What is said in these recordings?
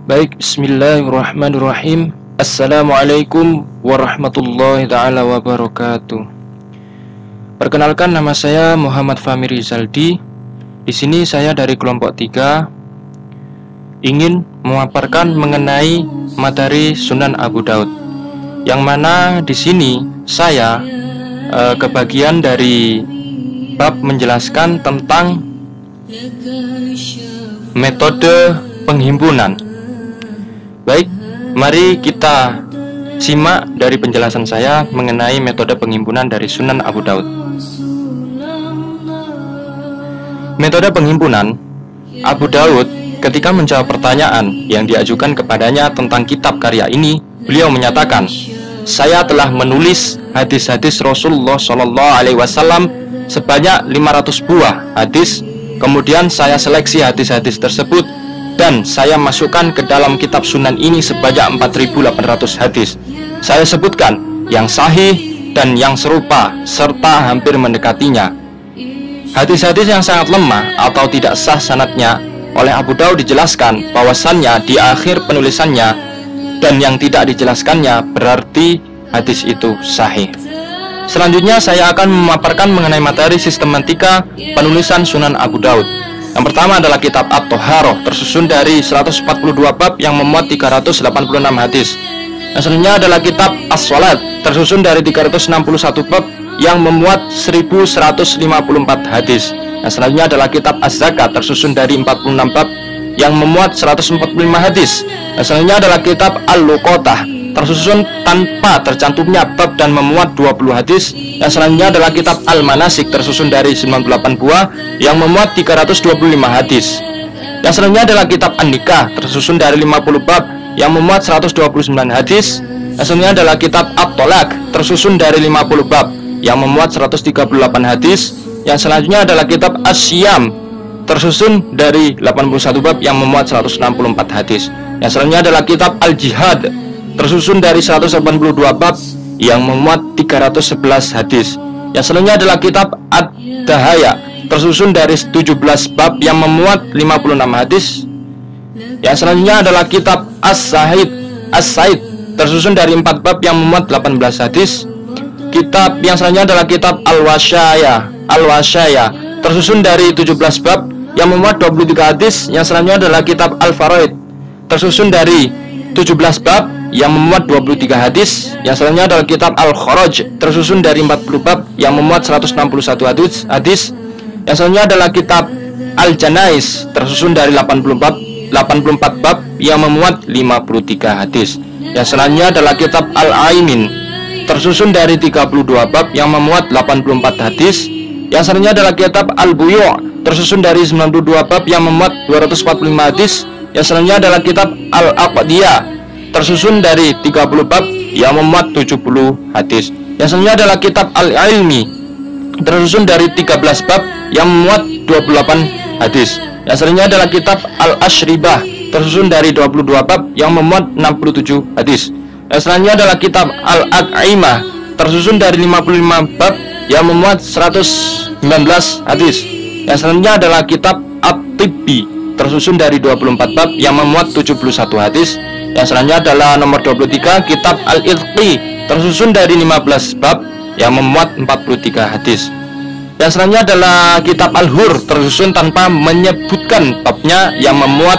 Baik, bismillahirrahmanirrahim. Assalamualaikum warahmatullahi ta'ala wabarakatuh. Perkenalkan, nama saya Muhammad Fahmi Rizaldi. Di sini saya dari kelompok 3 ingin memaparkan mengenai materi Sunan Abu Daud. Yang mana di sini saya kebagian dari bab menjelaskan tentang metode penghimpunan. Baik, mari kita simak dari penjelasan saya mengenai metode penghimpunan dari Sunan Abu Daud. Metode penghimpunan Abu Daud ketika menjawab pertanyaan yang diajukan kepadanya tentang kitab karya ini, beliau menyatakan, "Saya telah menulis hadis-hadis Rasulullah SAW sebanyak 500 buah hadis. Kemudian saya seleksi hadis-hadis tersebut dan saya masukkan ke dalam kitab Sunan ini sebanyak 4.800 hadis. Saya sebutkan yang sahih dan yang serupa serta hampir mendekatinya. Hadis-hadis yang sangat lemah atau tidak sah sanadnya oleh Abu Daud dijelaskan bahwasannya di akhir penulisannya, dan yang tidak dijelaskannya berarti hadis itu sahih." Selanjutnya saya akan memaparkan mengenai materi sistematika penulisan Sunan Abu Daud. Yang pertama adalah kitab At-Thaharah, tersusun dari 142 bab yang memuat 386 hadis. Yang selanjutnya adalah kitab As-Shalat, tersusun dari 361 bab yang memuat 1154 hadis. Yang selanjutnya adalah kitab Az-Zakat, tersusun dari 46 bab yang memuat 145 hadis. Yang selanjutnya adalah kitab Al-Luqatah, tersusun tanpa tercantumnya bab dan memuat 20 hadis. Yang selanjutnya adalah kitab Al-Manasik, tersusun dari 98 buah yang memuat 325 hadis. Yang selanjutnya adalah kitab An-Nikah, tersusun dari 50 bab yang memuat 129 hadis. Yang selanjutnya adalah kitab At-Tolak, tersusun dari 50 bab yang memuat 138 hadis. Yang selanjutnya adalah kitab As-Siyam, tersusun dari 81 bab yang memuat 164 hadis. Yang selanjutnya adalah kitab Al-Jihad, tersusun dari 182 bab yang memuat 311 hadis. Yang selanjutnya adalah kitab Ad-Dahaya, tersusun dari 17 bab yang memuat 56 hadis. Yang selanjutnya adalah kitab As-Said, tersusun dari 4 bab yang memuat 18 hadis. Kitab yang selanjutnya adalah kitab Al-Wasyaya, tersusun dari 17 bab yang memuat 23 hadis. Yang selanjutnya adalah kitab Al-Faraid, tersusun dari 17 bab yang memuat 23 hadis. Yang selanjutnya adalah kitab Al-Kharaj, tersusun dari 40 bab yang memuat 161 hadis. Yang selanjutnya adalah kitab Al-Janais, tersusun dari 84 bab yang memuat 53 hadis. Yang selanjutnya adalah kitab Al-Aimin, tersusun dari 32 bab yang memuat 84 hadis. Yang selanjutnya adalah kitab Al-Buyu', tersusun dari 92 bab yang memuat 245 hadis. Yang selanjutnya adalah kitab Al-Aqdiyah, tersusun dari 30 bab yang memuat 70 hadis. Yang selanjutnya adalah kitab Al-Ilmi, tersusun dari 13 bab yang memuat 28 hadis. Yang selanjutnya adalah kitab Al-Ashribah, tersusun dari 22 bab yang memuat 67 hadis. Yang selanjutnya adalah kitab Al-At'imah, tersusun dari 55 bab yang memuat 119 hadis. Yang selanjutnya adalah kitab At-Tibbi, tersusun dari 24 bab yang memuat 71 hadis. Yang selanjutnya adalah nomor 23, kitab Al-Idqi, tersusun dari 15 bab yang memuat 43 hadis. Yang selanjutnya adalah kitab Al-Hur, tersusun tanpa menyebutkan babnya yang memuat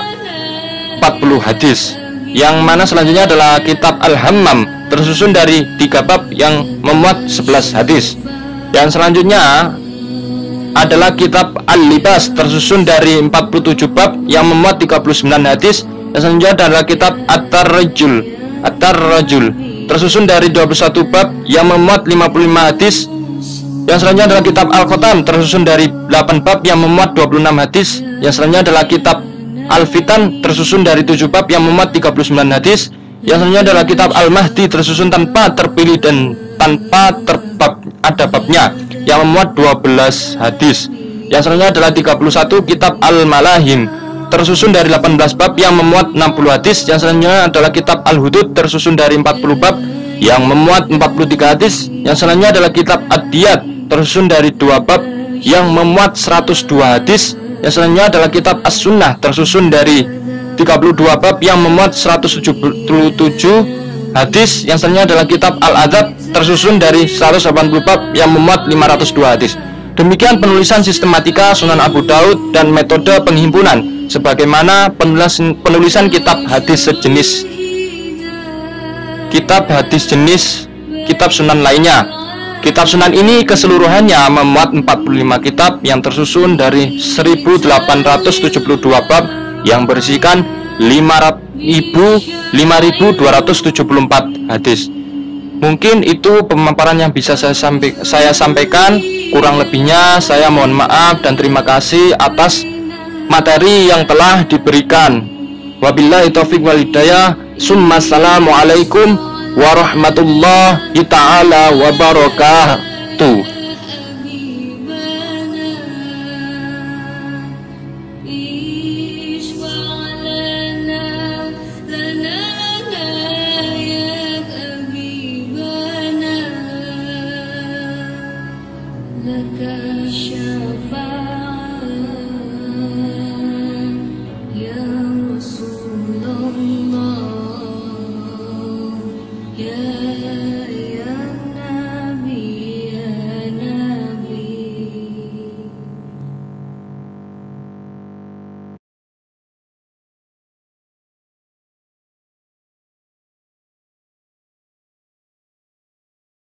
40 hadis. Yang mana selanjutnya adalah kitab Al-Hammam, tersusun dari 3 bab yang memuat 11 hadis. Yang selanjutnya adalah kitab Al-Libas, tersusun dari 47 bab yang memuat 39 hadis. Yang selanjutnya adalah kitab At-Tarrajul, tersusun dari 21 bab yang memuat 55 hadis. Yang selanjutnya adalah kitab Al-Qatam, tersusun dari 8 bab yang memuat 26 hadis. Yang selanjutnya adalah kitab Al-Fitan, tersusun dari 7 bab yang memuat 39 hadis. Yang selanjutnya adalah kitab Al-Mahdi, tersusun tanpa terpilih dan tanpa ada babnya yang memuat 12 hadis. Yang selanjutnya adalah 31 kitab Al-Malahim, tersusun dari 18 bab yang memuat 60 hadis. Yang selanjutnya adalah kitab Al-Hudud, tersusun dari 40 bab yang memuat 43 hadis. Yang selanjutnya adalah kitab Ad-Diyat, tersusun dari 2 bab yang memuat 102 hadis. Yang selanjutnya adalah kitab As-Sunnah, tersusun dari 32 bab yang memuat 177 hadis, yang selanjutnya adalah kitab Al-Adab tersusun dari 180 bab yang memuat 502 hadis. Demikian penulisan sistematika Sunan Abu Daud dan metode penghimpunan sebagaimana penulisan kitab hadis sejenis kitab sunan lainnya. Kitab sunan ini keseluruhannya memuat 45 kitab yang tersusun dari 1872 bab yang berisikan 5.274 hadis. Mungkin itu pemaparan yang bisa saya sampaikan. Kurang lebihnya saya mohon maaf dan terima kasih atas materi yang telah diberikan. Wabillahi taufiq wal hidayah. Assalamualaikum warahmatullahi ta'ala wabarakatuh. لك الشفاعة